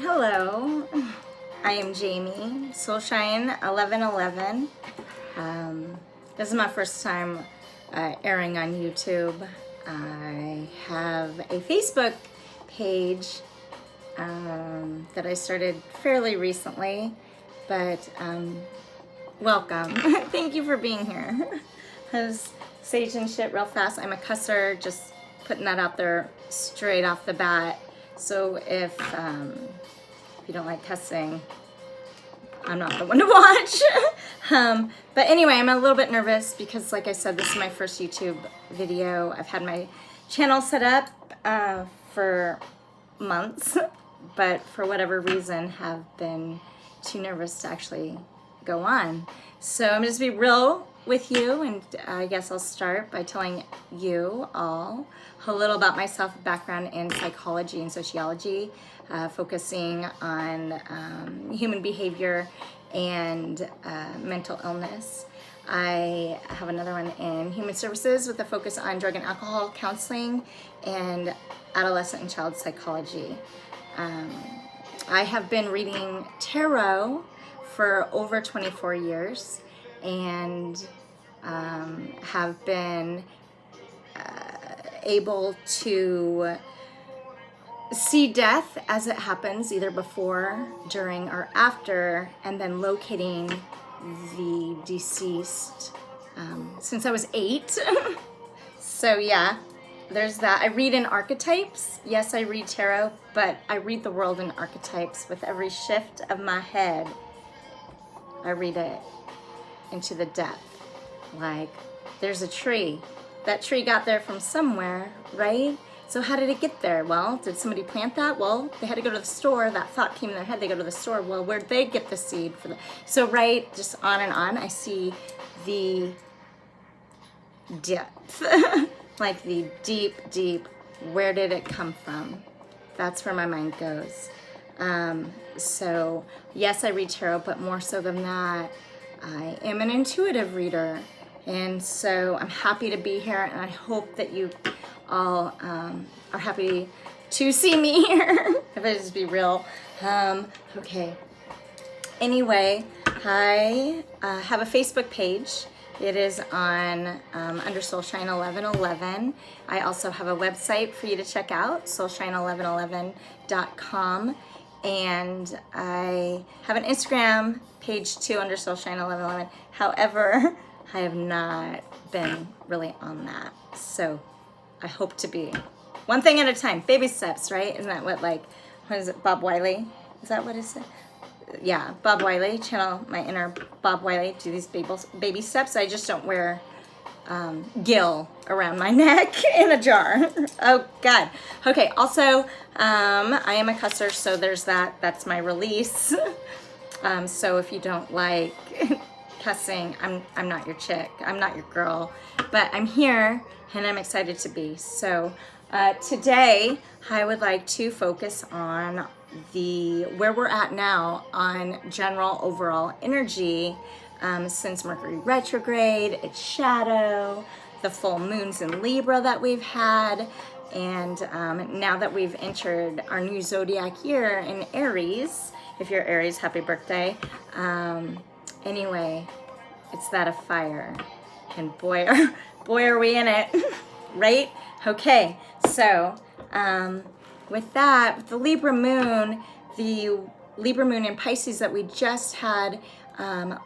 Hello, I am Jamie, Soulshine 1111. This is my first time airing on YouTube. I have a Facebook page that I started fairly recently, but welcome. Thank you for being here. Has sage and shit real fast. I'm a cusser, just putting that out there straight off the bat. So if you don't like cussing, I'm not the one to watch. But anyway, I'm a little bit nervous because, like I said, this is my first YouTube video. I've had my channel set up for months, but for whatever reason have been too nervous to actually go on. So I'm just be real with you, and I guess I'll start by telling you all a little about myself, background in psychology and sociology, focusing on human behavior and mental illness. I have another one in human services with a focus on drug and alcohol counseling and adolescent and child psychology. I have been reading tarot for over 24 years and have been able to see death as it happens, either before, during, or after, and then locating the deceased since I was 8. So yeah, there's that. I read in archetypes. Yes, I read tarot, but I read the world in archetypes. With every shift of my head, I read it into the depth. Like, there's a tree. That tree got there from somewhere, right? So how did it get there? Well, did somebody plant that? Well, they had to go to the store. That thought came in their head. They go to the store. Well, where'd they get the seed for the? So right, just on and on. I see the depth, like the deep, deep. Where did it come from? That's where my mind goes. So yes, I read tarot, but more so than that, I am an intuitive reader. And so I'm happy to be here, and I hope that you all are happy to see me here. If I just be real. Okay. Anyway, I have a Facebook page. It is on under Soulshine 1111. I also have a website for you to check out, soulshine1111.com. And I have an Instagram page too under Soulshine 1111. However, I have not been really on that. So I hope to be. One thing at a time. Baby steps, right? Isn't that what is it, Bob Wiley? Is that what it said? Yeah, Bob Wiley. Channel my inner Bob Wiley. Do these baby steps. I just don't wear gill around my neck in a jar. Oh, God. Okay, also, I am a cusser, so there's that. That's my release. So if you don't like cussing, I'm not your chick. I'm not your girl. But I'm here, and I'm excited to be. So today, I would like to focus on where we're at now on general overall energy since Mercury retrograde, its shadow, the full moons in Libra that we've had, and now that we've entered our new zodiac year in Aries. If you're Aries, happy birthday. Anyway, it's that of fire, and boy are we in it, right? Okay, so with that, with the Libra moon in Pisces that we just had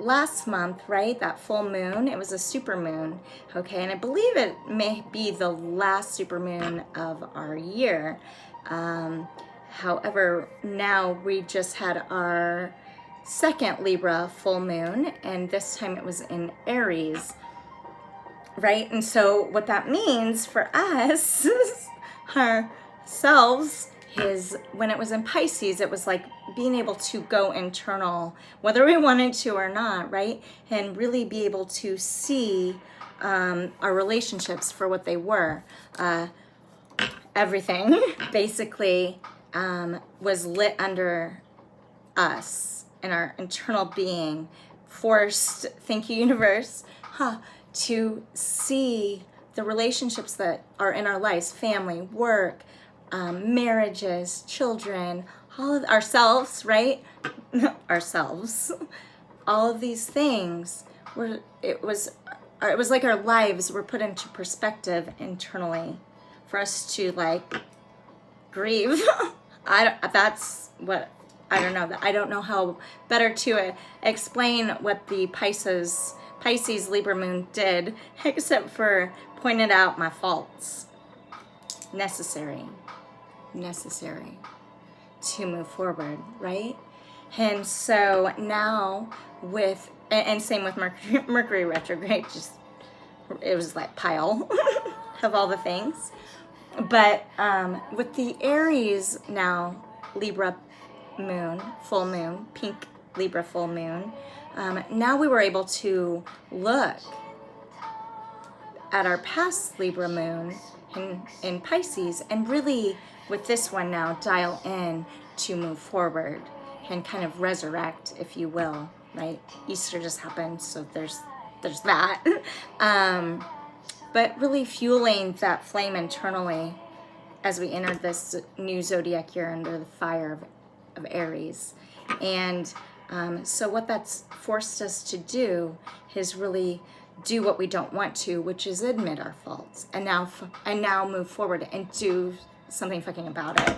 last month, right? That full moon, it was a super moon, okay? And I believe it may be the last super moon of our year. However, now we just had our second Libra full moon, and this time it was in Aries, right? And so what that means for us, ourselves, is when it was in Pisces, it was like being able to go internal, whether we wanted to or not, right? And really be able to see our relationships for what they were. Everything basically was lit under us and our internal being, forced, thank you universe, to see the relationships that are in our lives, family, work, marriages, children, all of ourselves, right? Ourselves. All of these things were, it was like our lives were put into perspective internally for us to like grieve. That's what, I don't know. I don't know how better to explain what the Pisces Libra moon did, except for pointed out my faults. Necessary to move forward, right? And so now with, and same with Mercury retrograde, just, it was like pile of all the things. But with the Aries now, Libra moon, full moon, pink Libra full moon, now we were able to look at our past Libra moon in Pisces and really, with this one now, dial in to move forward and kind of resurrect, if you will, right? Easter just happened, so there's that. But really fueling that flame internally as we enter this new zodiac year under the fire of Aries. And so what that's forced us to do is really do what we don't want to, which is admit our faults and now move forward and do something fucking about it.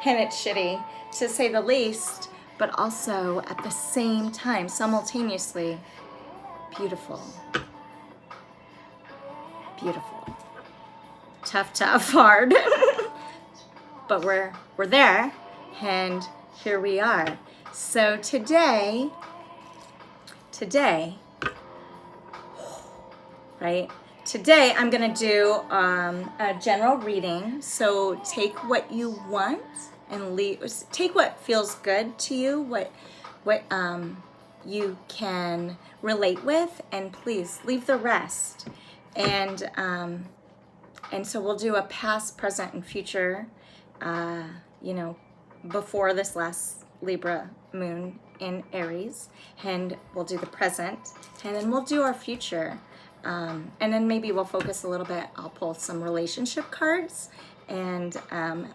And it's shitty, to say the least, but also at the same time, simultaneously, beautiful. Beautiful. Tough, hard. But we're there, and here we are. So today, right? Today I'm gonna do a general reading. So take what you want and take what feels good to you, what you can relate with, and please leave the rest. And so we'll do a past, present, and future, before this last Libra moon in Aries, and we'll do the present, and then we'll do our future. And then maybe we'll focus a little bit. I'll pull some relationship cards and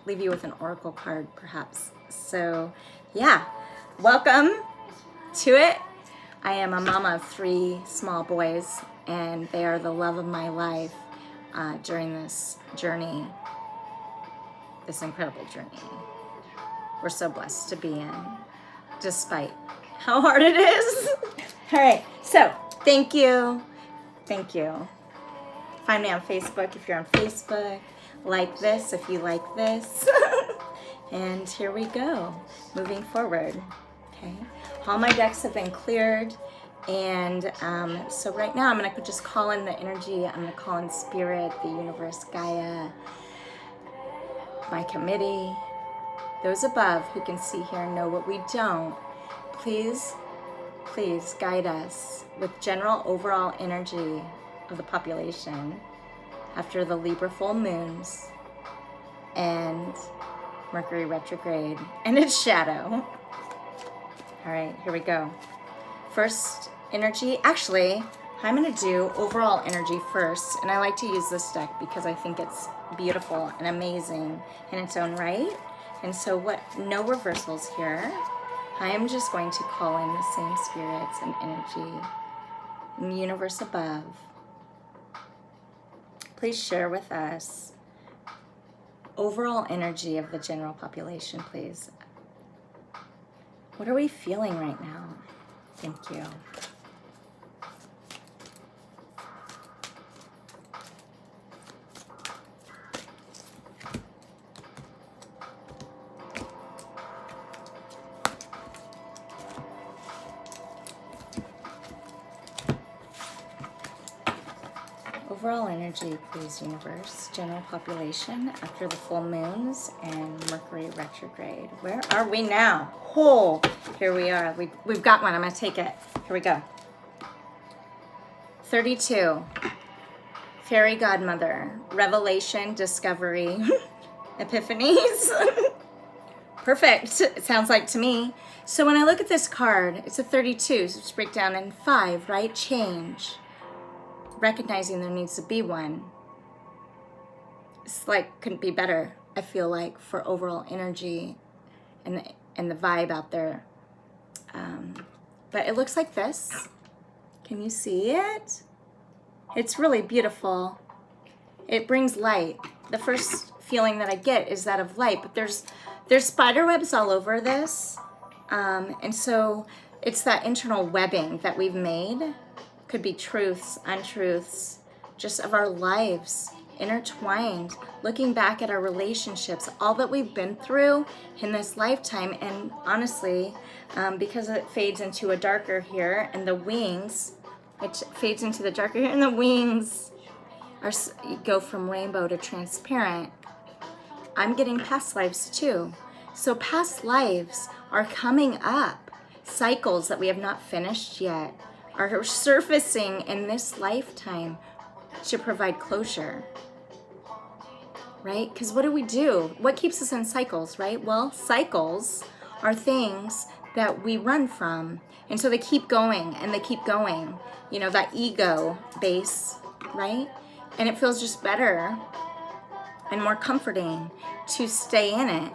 leave you with an oracle card, perhaps. So, yeah, welcome to it. I am a mama of 3 small boys, and they are the love of my life during this journey, this incredible journey. We're so blessed to be in, despite how hard it is. All right, so thank you. Find me on Facebook if you're on Facebook. Like this if you like this. And here we go, moving forward. Okay, all my decks have been cleared. And so right now I'm going to just call in the energy. I'm going to call in spirit, the universe, Gaia, my committee, those above who can see here and know what we don't. Please guide us with general overall energy of the population after the Libra full moons and Mercury retrograde and its shadow. All right, here we go. First energy, actually, I'm going to do overall energy first, and I like to use this deck because I think it's beautiful and amazing in its own right. And so no reversals here. I am just going to call in the same spirits and energy in the universe above. Please share with us overall energy of the general population, please. What are we feeling right now? Thank you. Overall energy, please, universe. General population after the full moons and Mercury retrograde. Where are we now? Oh, here we are. We've got one. I'm going to take it. Here we go. 32. Fairy godmother. Revelation, discovery, epiphanies. Perfect. It sounds like to me. So when I look at this card, it's a 32. So let's break down in 5, right? Change. Recognizing there needs to be one. It's like, couldn't be better, I feel like, for overall energy and the vibe out there. But it looks like this. Can you see it? It's really beautiful. It brings light. The first feeling that I get is that of light, but there's spider webs all over this. And so it's that internal webbing that we've made. Could be truths, untruths, just of our lives intertwined, looking back at our relationships, all that we've been through in this lifetime. And honestly, because it fades into a darker here, and the wings, it fades into the darker here, and the wings go from rainbow to transparent. I'm getting past lives too. So past lives are coming up. Cycles that we have not finished yet are surfacing in this lifetime to provide closure. Right? Because what do? What keeps us in cycles, right? Well, cycles are things that we run from. And so they keep going and they keep going. You know, that ego base, right? And it feels just better and more comforting to stay in it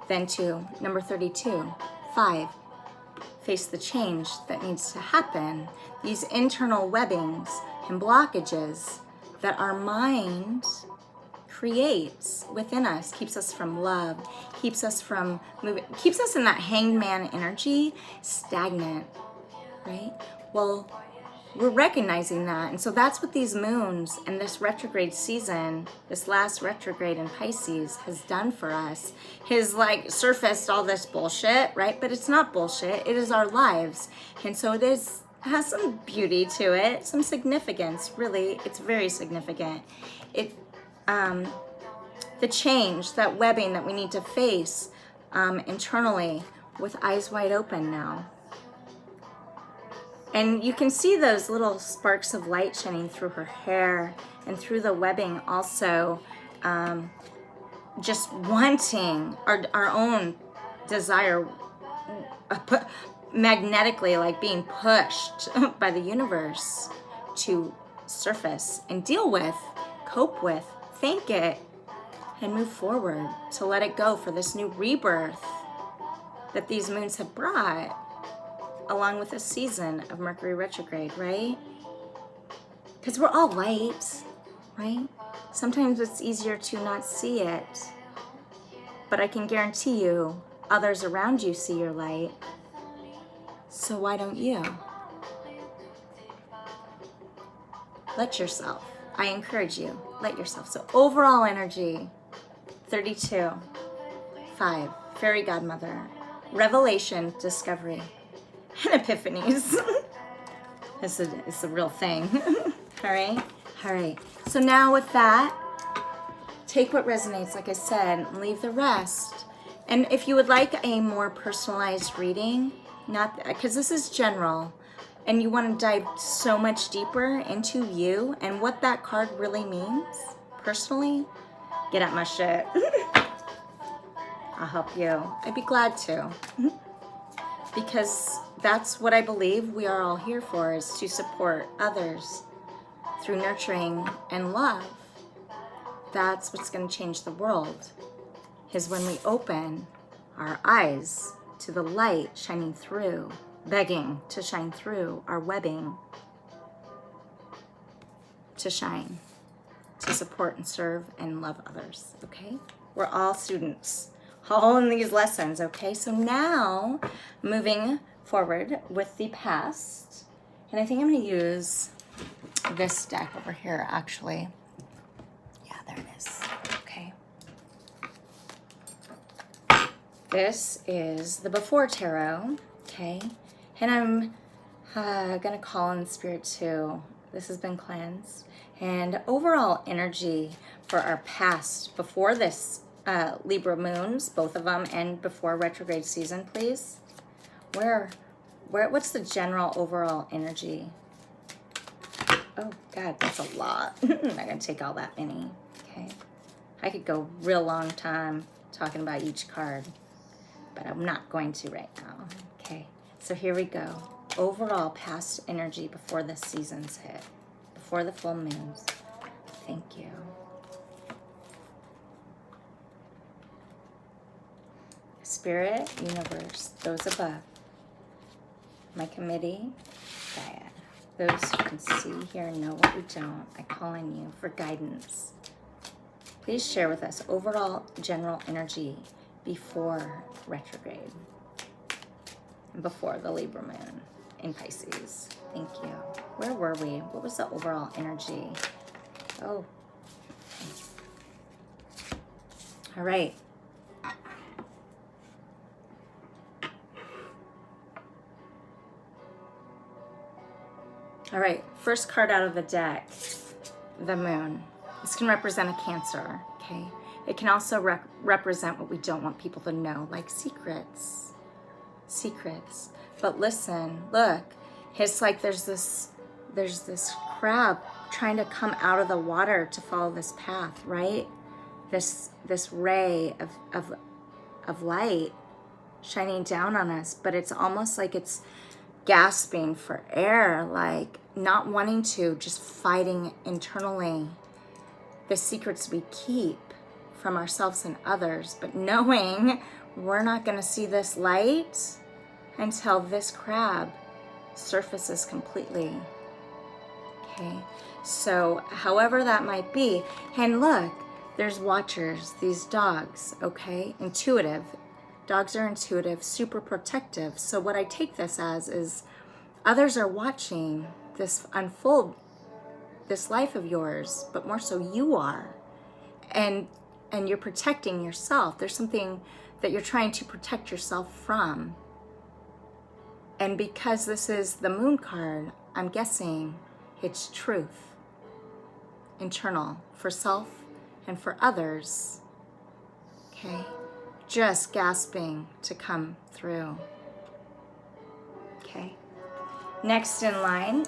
than to, number 32, 5, face the change that needs to happen. These internal webbings and blockages that our mind creates within us, keeps us from love, keeps us from moving, keeps us in that hanged man energy, stagnant, right? Well, we're recognizing that. And so that's what these moons and this retrograde season, this last retrograde in Pisces, has done for us. Has like surfaced all this bullshit, right? But it's not bullshit. It is our lives. And so it has some beauty to it, some significance. Really, it's very significant. The change, that webbing that we need to face internally with eyes wide open now. And you can see those little sparks of light shining through her hair and through the webbing also, just wanting our own desire, magnetically, like being pushed by the universe to surface and deal with, cope with, thank it, and move forward, to let it go for this new rebirth that these moons have brought, along with a season of Mercury retrograde, right? Because we're all light, right? Sometimes it's easier to not see it, but I can guarantee you others around you see your light. So why don't you? Let yourself. I encourage you, let yourself. So overall energy, 32, 5, fairy godmother, revelation, discovery, and epiphanies. It's a real thing. All right. So now with that, take what resonates, like I said, and leave the rest. And if you would like a more personalized reading, not because this is general, and you want to dive so much deeper into you and what that card really means personally, get at my shit. I'll help you. I'd be glad to. Because that's what I believe we are all here for, is to support others through nurturing and love. That's what's going to change the world, is when we open our eyes to the light shining through, begging to shine through our webbing, to shine, to support and serve and love others, okay? We're all students, all in these lessons, okay? So now, moving forward with the past, and I think I'm gonna use this deck over here, actually. Yeah, there it is, okay. This is the Before Tarot, okay? And I'm gonna call in Spirit too. This has been cleansed. And overall energy for our past, before this Libra moons, both of them, and before retrograde season, please. What's the general overall energy? Oh God, that's a lot. I'm not gonna take all that many, okay? I could go real long time talking about each card, but I'm not going to right now, okay? So here we go. Overall past energy before the seasons hit, before the full moons. Thank you. Spirit, universe, those above, my committee, Gaia, those who can see, hear, know what we don't, I call on you for guidance. Please share with us overall general energy before retrograde and before the Libra moon in Pisces. Thank you. Where were we? What was the overall energy? Oh. All right. All right, first card out of the deck, the moon. This can represent a Cancer, okay? It can also represent what we don't want people to know, like secrets. Secrets. But listen, look, it's like there's this crab trying to come out of the water to follow this path, right? This ray of light shining down on us, but it's almost like it's gasping for air, like not wanting to, just fighting internally the secrets we keep from ourselves and others, but knowing we're not going to see this light until this crab surfaces completely. Okay, so however that might be, and look, there's watchers, these dogs, okay, intuitive. Dogs are intuitive, super protective. So what I take this as is others are watching this unfold, this life of yours, but more so you are. And you're protecting yourself. There's something that you're trying to protect yourself from. And because this is the moon card, I'm guessing it's truth, internal, for self and for others. Okay? Just gasping to come through. Okay. Next in line,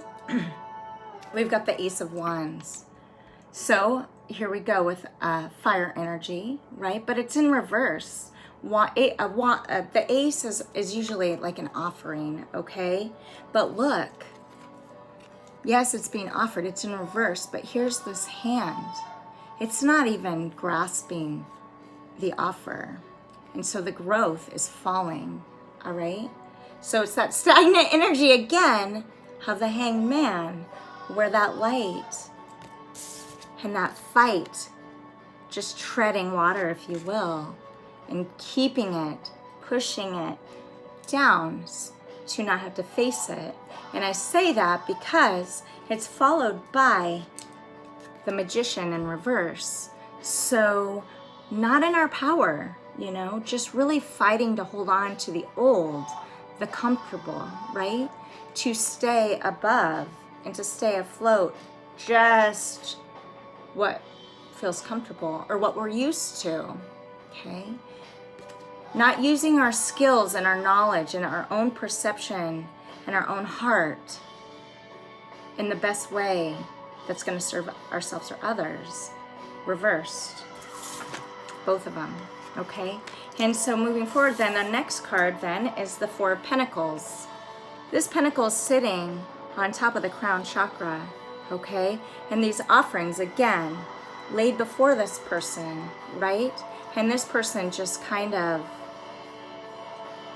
we've got the Ace of Wands. So here we go with fire energy, right? But it's in reverse. The ace is usually like an offering, okay? But look, yes, it's being offered. It's in reverse, but here's this hand. It's not even grasping the offer. And so the growth is falling, all right? So it's that stagnant energy again of the Hanged Man, where that light and that fight, just treading water, if you will, and keeping it, pushing it down to not have to face it. And I say that because it's followed by the Magician in reverse. So not in our power, you know, just really fighting to hold on to the old, the comfortable, right? To stay above and to stay afloat, just what feels comfortable or what we're used to, okay? Not using our skills and our knowledge and our own perception and our own heart in the best way that's going to serve ourselves or others. Reversed. Both of them, okay? And so moving forward then, the next card then is the Four of Pentacles. This pentacle is sitting on top of the crown chakra, okay? And these offerings, again, laid before this person, right? And this person just kind of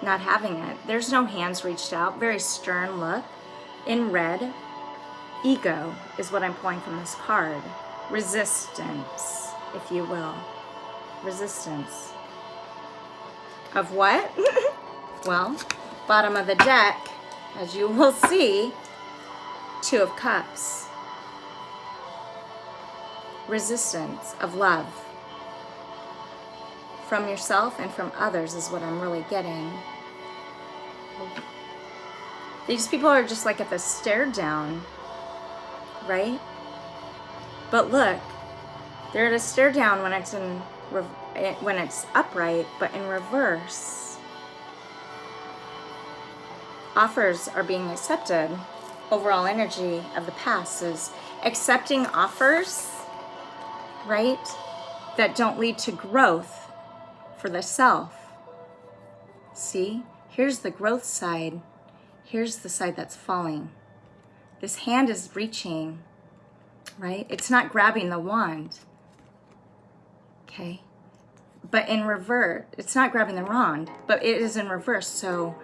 not having it. There's no hands reached out. Very stern look. In red, ego is what I'm pulling from this card. Resistance, if you will. Resistance. Of what? Well, bottom of the deck, as you will see, Two of Cups. Resistance of love. From yourself and from others is what I'm really getting. These people are just like at the stare down, right? But look, they're at a stare down when it's upright, but in reverse, offers are being accepted. Overall energy of the past is accepting offers, right, that don't lead to growth for the self. See, here's the growth side. Here's the side that's falling. This hand is reaching, right? It's not grabbing the wand, okay? but in reverse. It's not grabbing the wand, but it is in reverse. So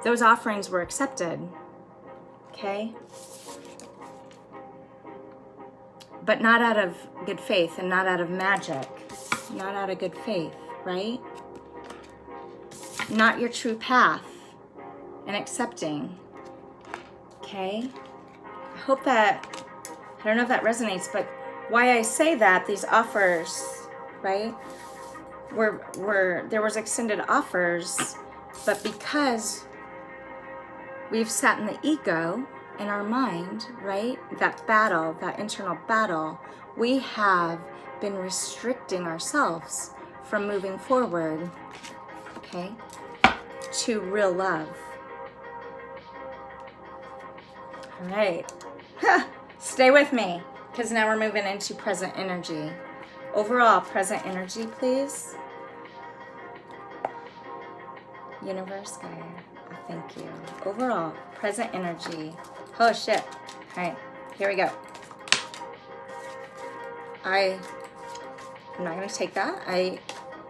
those offerings were accepted, okay? But not out of good faith and not out of magic, not out of good faith, right? Not your true path and accepting, okay? I hope that, I don't know if that resonates, but why I say that, these offers, right, there was extended offers, but because we've sat in the ego in our mind, right, that battle, that internal battle, we have been restricting ourselves from moving forward, okay, to real love. All right, stay with me, because now we're moving into present energy. Overall, present energy, please. Universe, Gaia, thank you. Overall, present energy. Oh, shit. All right, here we go. I'm not going to take that. I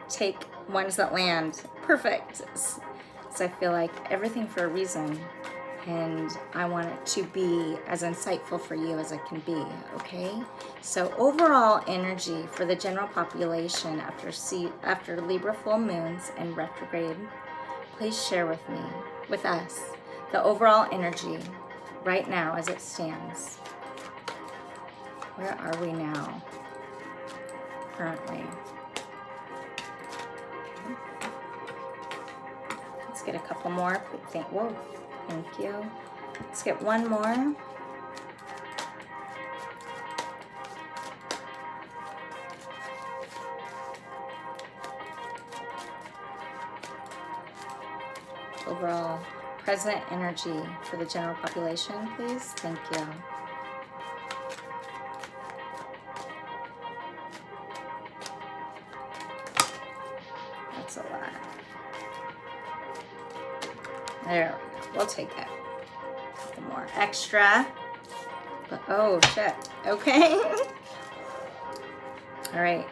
take ones that land. Perfect. So I feel like everything for a reason. And I want it to be as insightful for you as it can be, okay? So overall energy for the general population after Libra full moons and retrograde, please share with me, with us, the overall energy right now as it stands. Where are we now, currently? Let's get a couple more. Whoa. Thank you. Let's get one more. Overall present energy for the general population, please. Thank you. That's a lot. There we go. We'll take that. Some more extra. But oh shit. Okay. All right.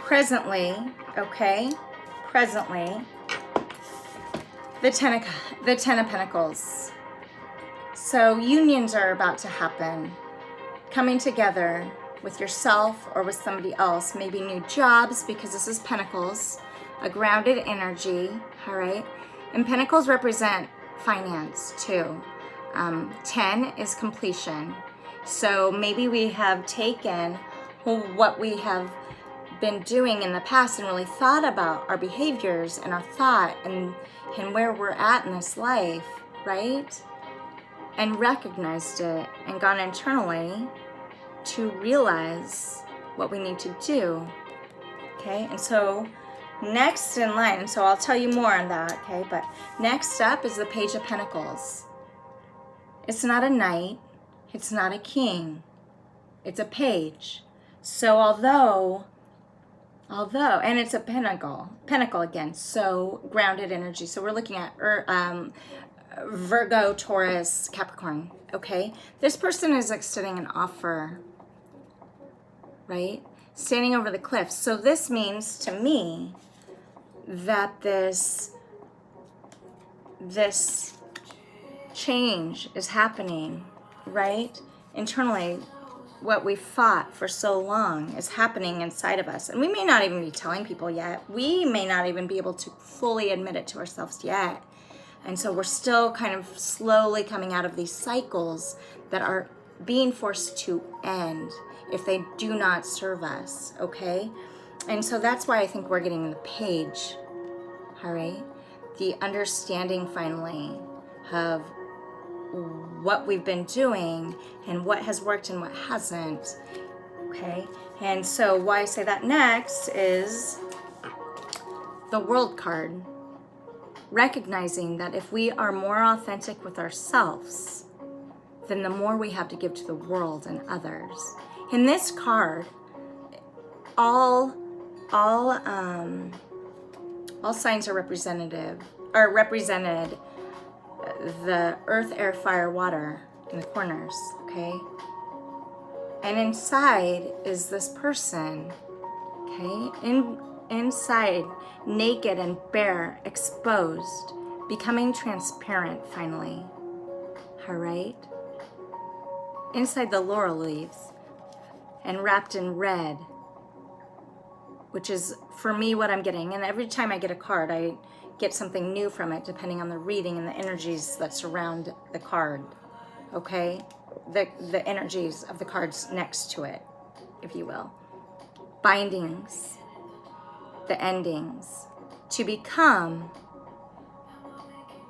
Presently, okay. Presently, the Ten of Pentacles. So unions are about to happen. Coming together with yourself or with somebody else. Maybe new jobs, because this is Pentacles. A grounded energy, all right? And Pentacles represent finance too. 10 is completion. So maybe we have taken what we have been doing in the past and really thought about our behaviors and our thought and where we're at in this life, right? And recognized it and gone internally to realize what we need to do, okay? And so next in line, and so I'll tell you more on that, okay? But next up is the Page of Pentacles. It's not a knight, it's not a king, it's a page. So although, and it's a pentacle again, so grounded energy. So we're looking at Virgo, Taurus, Capricorn, okay? This person is extending an offer, right? Standing over the cliff. So this means to me that this change is happening, right? Internally, what we fought for so long is happening inside of us. And we may not even be telling people yet. We may not even be able to fully admit it to ourselves yet. And so we're still kind of slowly coming out of these cycles that are being forced to end if they do not serve us, okay? And so that's why I think we're getting the page, all right? The understanding finally of what we've been doing and what has worked and what hasn't, okay? And so why I say that next is the World card, recognizing that if we are more authentic with ourselves, then the more we have to give to the world and others. In this card, all signs are represented. The earth, air, fire, water in the corners, okay? And inside is this person, okay? Inside, naked and bare, exposed, becoming transparent finally, all right? Inside the laurel leaves and wrapped in red, which is for me what I'm getting. And every time I get a card, I get something new from it depending on the reading and the energies that surround the card, okay? The energies of the cards next to it, if you will. Bindings, the endings, to become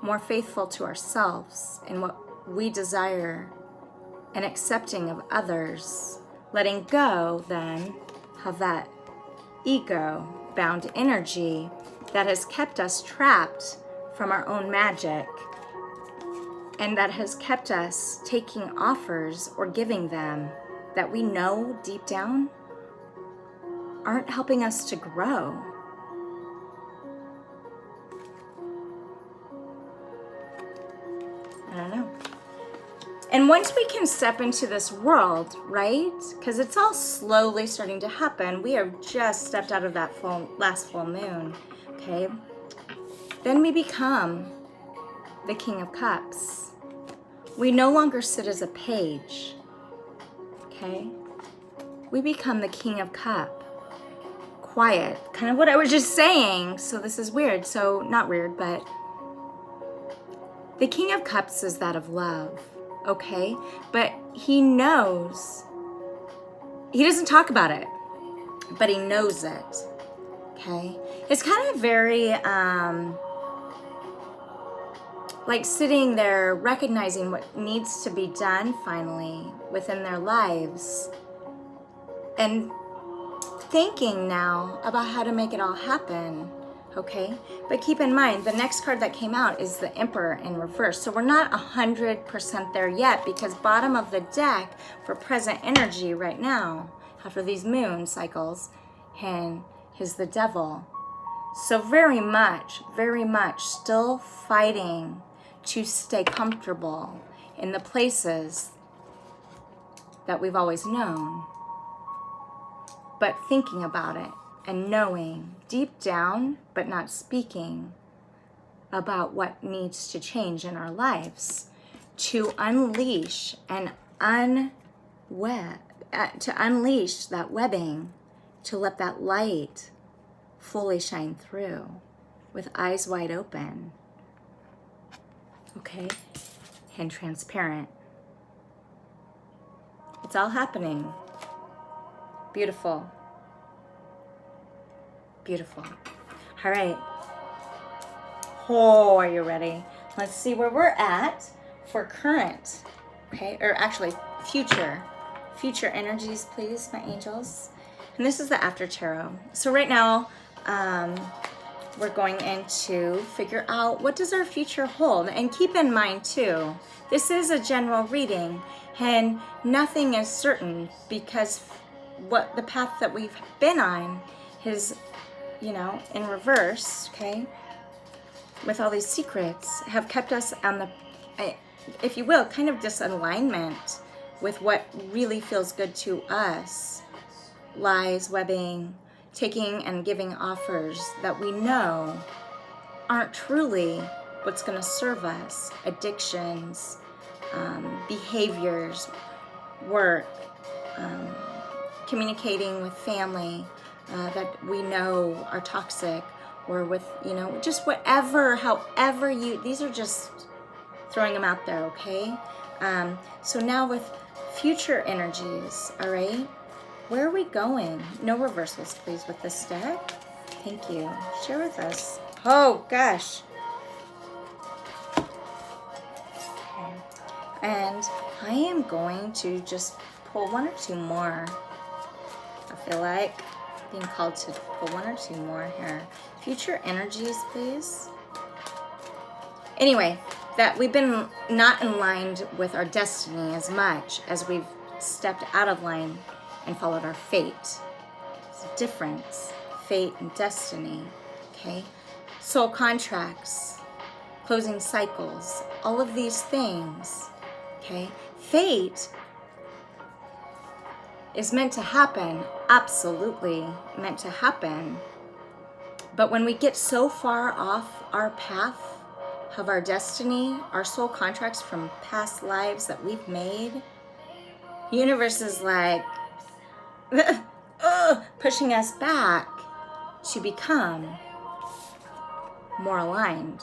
more faithful to ourselves in what we desire and accepting of others, letting go then of that ego-bound energy that has kept us trapped from our own magic and that has kept us taking offers or giving them that we know deep down aren't helping us to grow. I don't know. And once we can step into this world, right? Because it's all slowly starting to happen. We have just stepped out of that last full moon, okay? Then we become the King of Cups. We no longer sit as a page, okay? We become the King of Cup. Quiet, kind of what I was just saying. So this is weird. So not weird, but the King of Cups is that of love, okay? But he knows, he doesn't talk about it, but he knows it, okay? It's kind of very, like sitting there recognizing what needs to be done finally within their lives and thinking now about how to make it all happen, okay? But keep in mind, the next card that came out is the Emperor in reverse. So we're not 100% there yet because bottom of the deck for present energy right now, after these moon cycles, and is the Devil. So very much still fighting to stay comfortable in the places that we've always known, but thinking about it and knowing deep down, but not speaking about what needs to change in our lives to unleash and to unleash that webbing, to let that light fully shine through with eyes wide open, okay, and transparent. It's all happening. Beautiful. Beautiful. All right. Oh, are you ready? Let's see where we're at for current, okay, or actually future energies, please, my angels. And this is the after tarot. So right now, we're going in to figure out what does our future hold. And keep in mind too, this is a general reading and nothing is certain because what the path that we've been on is, you know, in reverse, okay, with all these secrets have kept us on the, if you will, kind of disalignment with what really feels good to us. Lies, webbing, taking and giving offers that we know aren't truly what's going to serve us. Addictions, behaviors, work, communicating with family that we know are toxic, or with, you know, just whatever, however you, these are just throwing them out there, okay? So now with future energies, all right? Where are we going? No reversals, please, with this deck. Thank you. Share with us. Oh, gosh. Okay. And I am going to just pull one or two more. I feel like being called to pull one or two more here. Future energies, please. Anyway, that we've been not in line with our destiny as much as we've stepped out of line and followed our fate. It's a difference, fate and destiny, okay? Soul contracts, closing cycles, all of these things, okay? Fate is meant to happen, absolutely meant to happen. But when we get so far off our path of our destiny, our soul contracts from past lives that we've made, the universe is like pushing us back to become more aligned,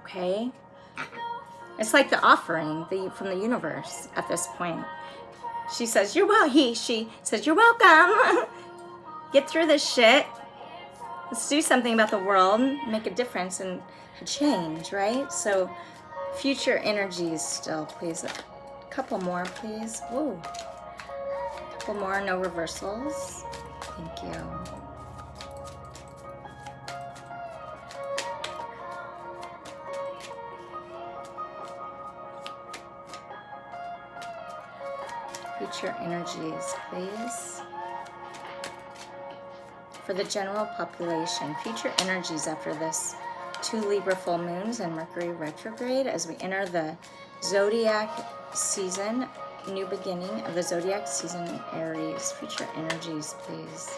okay? It's like the offering from the universe at this point. She says, you're well, she says, you're welcome. Get through this shit. Let's do something about the world, make a difference and a change, right? So future energies still, please. A couple more, please. Whoa. A couple more, no reversals. Thank you. Future energies, please. For the general population, future energies after this 2 Libra full moons and Mercury retrograde as we enter the zodiac season, new beginning of the zodiac season in Aries. Future energies, please.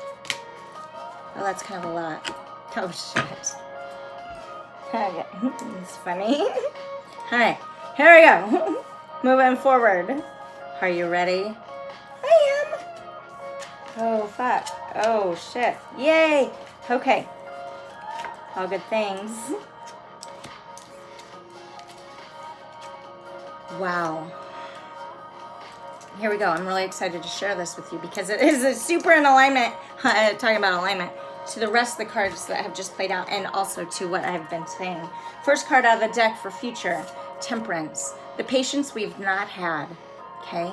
Oh, that's kind of a lot. Oh, shit. Okay, it's funny. All right, here we go. Moving forward. Are you ready? I am. Oh, fuck. Oh, shit. Yay. Okay. All good things. Wow. Here we go. I'm really excited to share this with you because it is super in alignment, talking about alignment, to the rest of the cards that have just played out and also to what I've been saying. First card out of the deck for future, Temperance. The patience we've not had. Okay?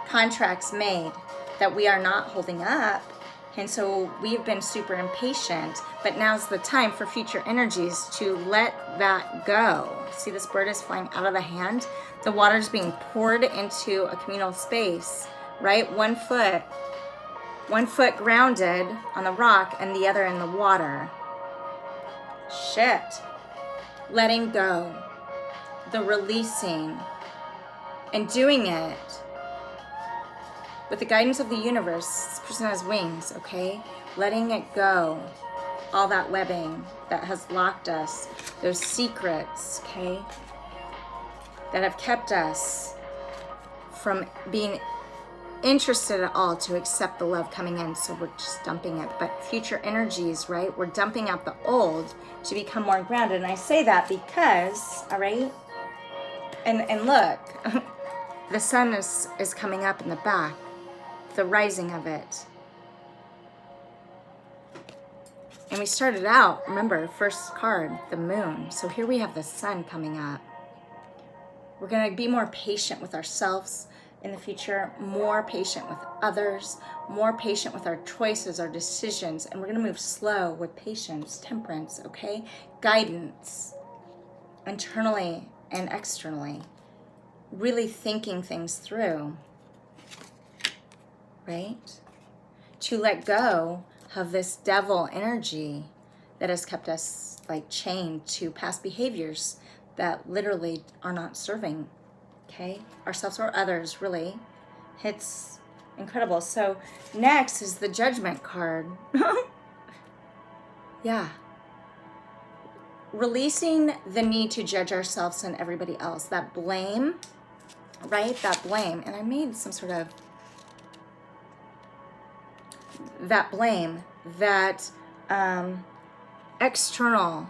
Contracts made that we are not holding up, and so we've been super impatient, but now's the time for future energies to let that go. See, this bird is flying out of the hand. The water's being poured into a communal space, right? One foot grounded on the rock and the other in the water. Shit. Letting go. The releasing. And doing it with the guidance of the universe. This person has wings, okay? Letting it go. All that webbing that has locked us. Those secrets, okay? That have kept us from being interested at all to accept the love coming in. So we're just dumping it. But future energies, right? We're dumping out the old to become more grounded. And I say that because, all right? And look, the sun is coming up in the back. The rising of it. And we started out, remember, first card, the moon. So here we have the sun coming up. We're going to be more patient with ourselves in the future, more patient with others, more patient with our choices, our decisions, and we're going to move slow with patience, temperance, okay? Guidance, internally and externally. Really thinking things through. Right? To let go of this devil energy that has kept us like chained to past behaviors that literally are not serving, okay? Ourselves or others, really. It's incredible. So next is the Judgment card. Yeah. Releasing the need to judge ourselves and everybody else. That blame, right? That blame. And I made some sort of that blame, that external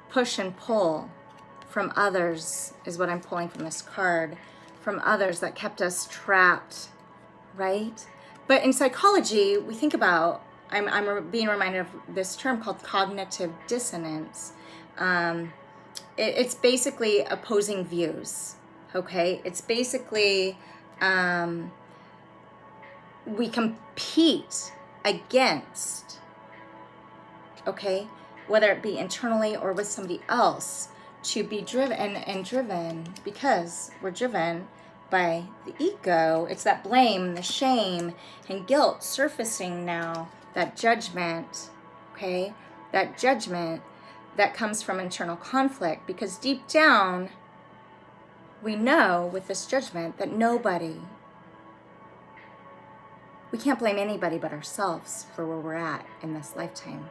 push and pull from others is what I'm pulling from this card, from others that kept us trapped, right? But in psychology, we think about, I'm being reminded of this term called cognitive dissonance. It's basically opposing views, okay? It's basically, we compete against, okay, whether it be internally or with somebody else, to be driven and driven because we're driven by the ego. It's that blame, the shame, and guilt surfacing now, that judgment, okay, that judgment that comes from internal conflict, because deep down we know with this judgment that nobody we can't blame anybody but ourselves for where we're at in this lifetime.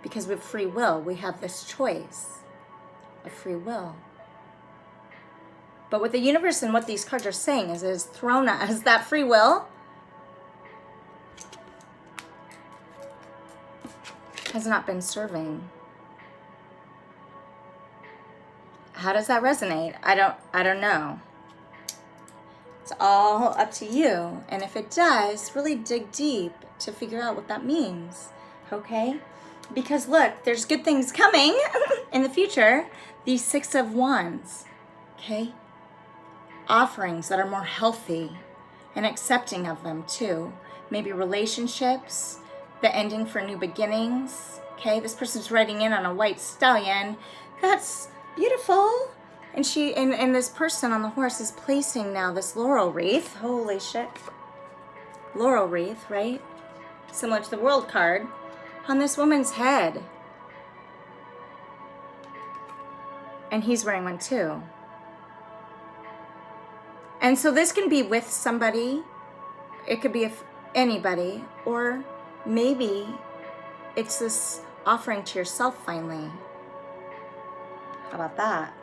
Because with free will, we have this choice of free will. But what the universe and what these cards are saying is it has thrown at us that free will has not been serving. How does that resonate? I don't know. It's all up to you. And if it does, really dig deep to figure out what that means. Okay? Because look, there's good things coming in the future. These 6 of Wands. Okay? Offerings that are more healthy and accepting of them too. Maybe relationships, the ending for new beginnings. Okay? This person's riding in on a white stallion. That's beautiful. And and this person on the horse is placing now this laurel wreath. Holy shit. Laurel wreath, right? Similar to the World card. On this woman's head. And he's wearing one too. And so this can be with somebody. It could be anybody. Or maybe it's this offering to yourself finally. How about that?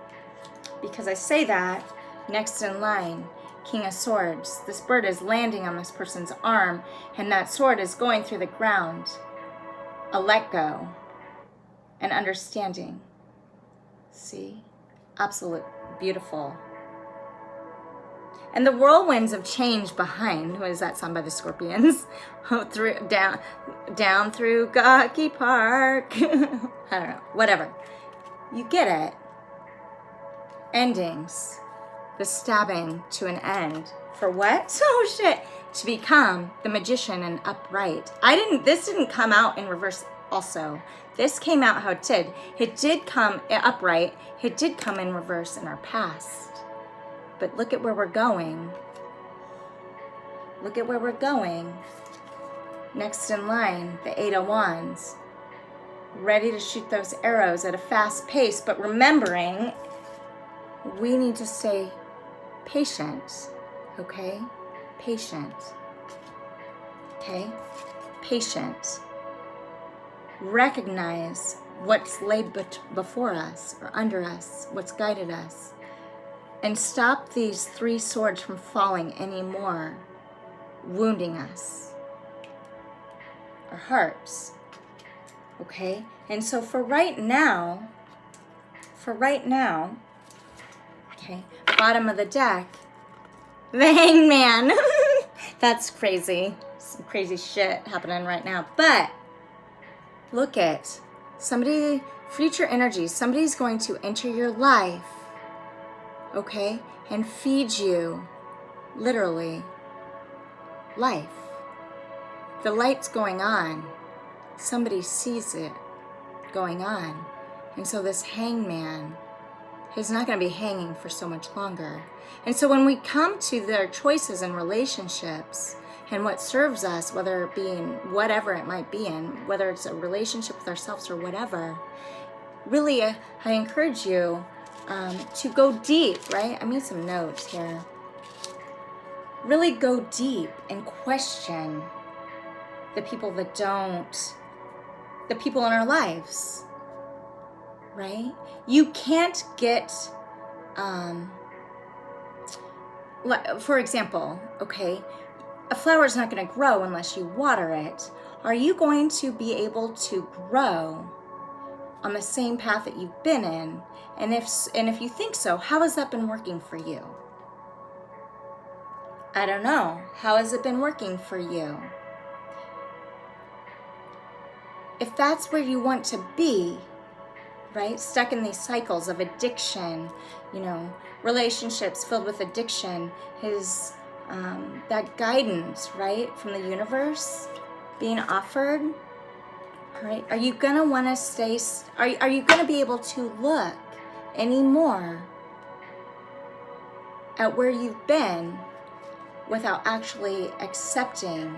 Because I say that, next in line, King of Swords. This bird is landing on this person's arm, and that sword is going through the ground. A let go. An understanding. See? Absolute beautiful. And the whirlwinds of change behind. What is that song by the Scorpions? down through Gawky Park. I don't know. Whatever. You get it. Endings. The stabbing to an end. For what? Oh shit. To become the magician and upright. This didn't come out in reverse also. This came out how it did. It did come upright. It did come in reverse in our past. But look at where we're going. Look at where we're going. Next in line, the 8 of Wands. Ready to shoot those arrows at a fast pace, but remembering we need to stay patient, okay? Patient, okay? Patient. Recognize what's laid before us or under us, what's guided us, and stop these 3 swords from falling anymore, wounding us, our hearts, okay? And so for right now, okay, bottom of the deck, the Hangman. That's crazy. Some crazy shit happening right now. But look at somebody, future energy. Somebody's going to enter your life, okay, and feed you, literally, life. The light's going on. Somebody sees it going on. And so this Hangman, he's not going to be hanging for so much longer. And so when we come to their choices in relationships and what serves us, whether it be in whatever it might be in, whether it's a relationship with ourselves or whatever, really I encourage you to go deep, right? I made some notes here. Really go deep and question the people that don't, the people in our lives. Right? You can't get, for example, okay, a flower is not going to grow unless you water it. Are you going to be able to grow on the same path that you've been in? And if you think so, how has that been working for you? I don't know. How has it been working for you? If that's where you want to be, right? Stuck in these cycles of addiction, relationships filled with addiction, is that guidance, right, from the universe being offered, right? Are you going to want to stay, are you going to be able to look anymore at where you've been without actually accepting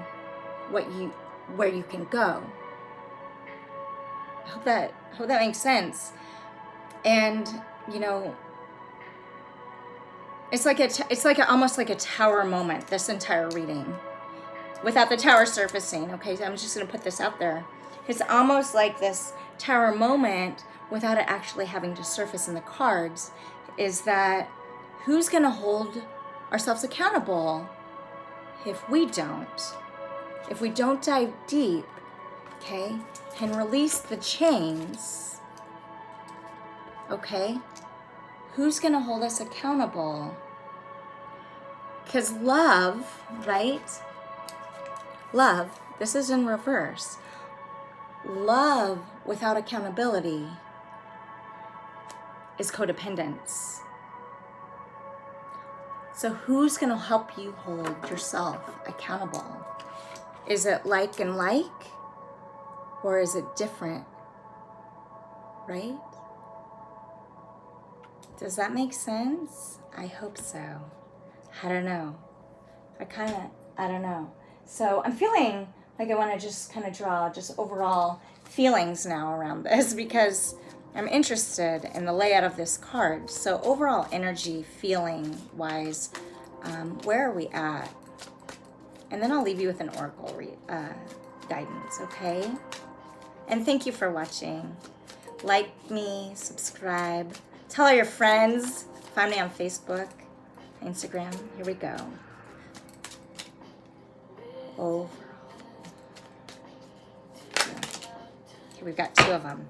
where you can go? I hope that makes sense. And it's like almost like a tower moment, this entire reading. without the tower surfacing. Okay, so I'm just gonna put this out there. It's almost like this tower moment without it actually having to surface in the cards, is that who's gonna hold ourselves accountable if we don't? If we don't dive deep, okay, and release the chains, okay, who's gonna hold us accountable? Because love, right? Love, this is in reverse. Love without accountability is codependence. So who's gonna help you hold yourself accountable? Is it like and like, or is it different, right? Does that make sense? I hope so. I don't know. I don't know. So I'm feeling like I want to just kind of draw just overall feelings now around this, because I'm interested in the layout of this card. So overall energy, feeling wise, where are we at? And then I'll leave you with an oracle guidance, okay? And thank you for watching. Like me, subscribe, tell all your friends, find me on Facebook, Instagram. Here we go. Overall. Okay, we've got 2 of them.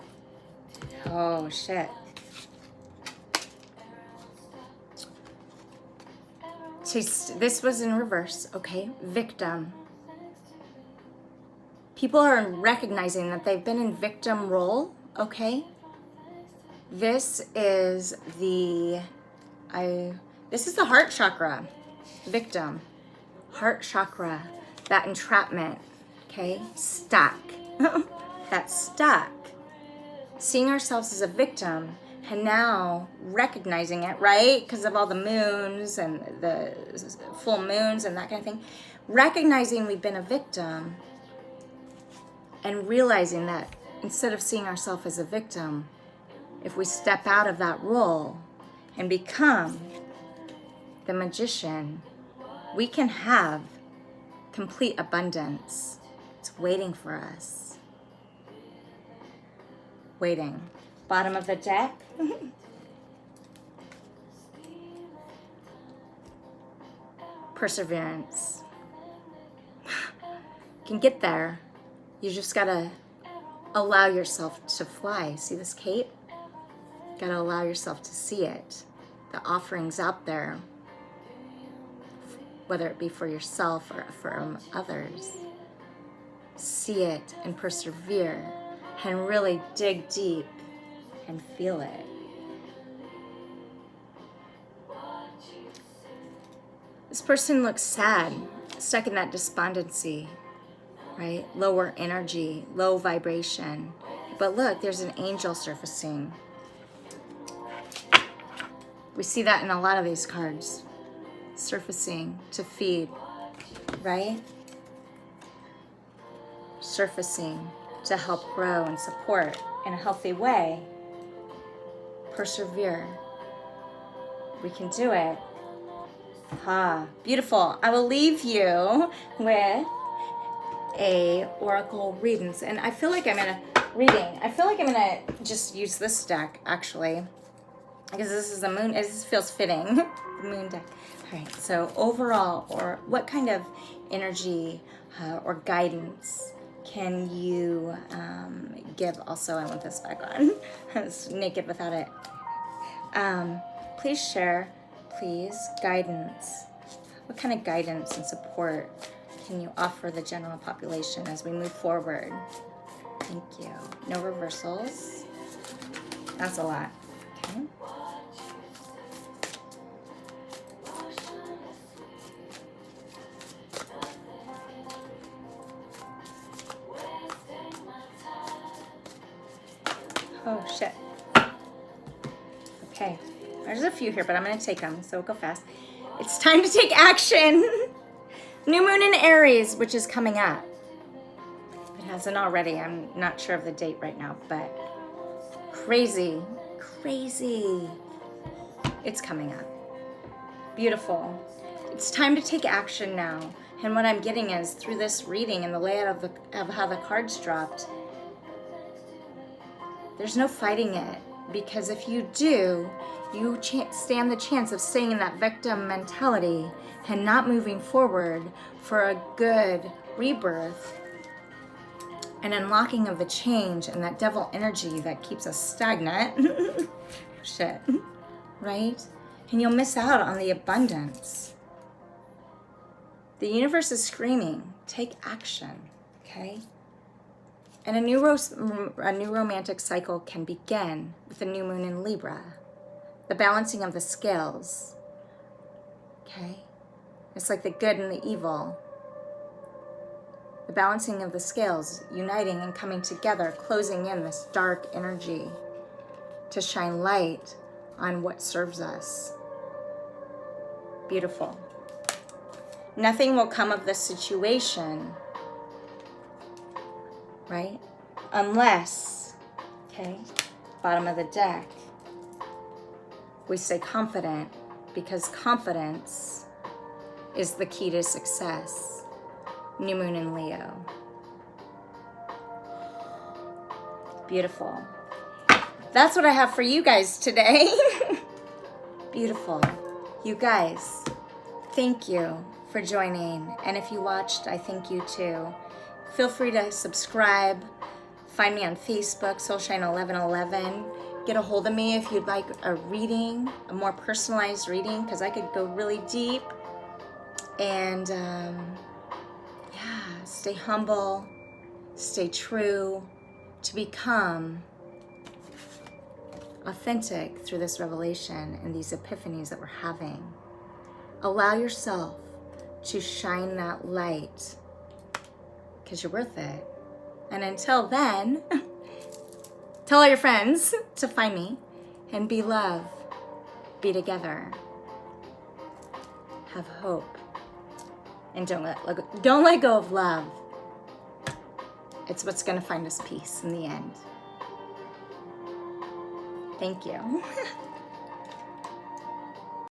Oh, shit. This was in reverse, okay? Victim. People are recognizing that they've been in victim role, okay? This is the heart chakra, victim, heart chakra, that entrapment, okay? Stuck. That's stuck. Seeing ourselves as a victim, and now recognizing it, right? Because of all the moons and the full moons and that kind of thing. Recognizing we've been a victim and realizing that instead of seeing ourselves as a victim, if we step out of that role and become the magician, we can have complete abundance. It's waiting for us. Waiting. Bottom of the deck. Perseverance. You can get there. You just gotta allow yourself to fly. See this cape? Gotta allow yourself to see it. The offerings out there, whether it be for yourself or from others. See it and persevere and really dig deep and feel it. This person looks sad, stuck in that despondency, right? Lower energy, low vibration. But look, there's an angel surfacing. We see that in a lot of these cards. Surfacing to feed, right? Surfacing to help grow and support in a healthy way. Persevere. We can do it. Beautiful. I will leave you with a oracle readings, and I feel like I'm gonna just use this deck actually, because this is the moon. This feels fitting. The moon deck. All right. So overall, or what kind of energy or guidance can you give? Also, I want this back on. I was naked without it. Please share, please, guidance. What kind of guidance and support can you offer the general population as we move forward? Thank you. No reversals. That's a lot. Okay. Oh, shit. Okay. There's a few here, but I'm going to take them, so we'll go fast. It's time to take action. New moon in Aries, which is coming up. If it hasn't already. I'm not sure of the date right now, but crazy. It's coming up. Beautiful. It's time to take action now. And what I'm getting is through this reading and the layout of how the cards dropped, there's no fighting it, because if you do, you stand the chance of staying in that victim mentality and not moving forward for a good rebirth and unlocking of the change and that devil energy that keeps us stagnant. Shit, right? And you'll miss out on the abundance. The universe is screaming, take action, okay? And a new romantic cycle can begin with the new moon in Libra. The balancing of the scales, okay? It's like the good and the evil. The balancing of the scales, uniting and coming together, closing in this dark energy to shine light on what serves us. Beautiful. Nothing will come of this situation, right? Unless, okay, bottom of the deck, we stay confident, because confidence is the key to success. New moon in Leo. Beautiful. That's what I have for you guys today. Beautiful. You guys, thank you for joining. And if you watched, I thank you too. Feel free to subscribe. Find me on Facebook, Soulshine1111. Get a hold of me if you'd like a reading, a more personalized reading, because I could go really deep. And yeah, stay humble, stay true to become authentic through this revelation and these epiphanies that we're having. Allow yourself to shine that light, because you're worth it. And until then, tell all your friends to find me, and be love, be together, have hope, and don't let go of love. It's what's going to find us peace in the end. Thank you.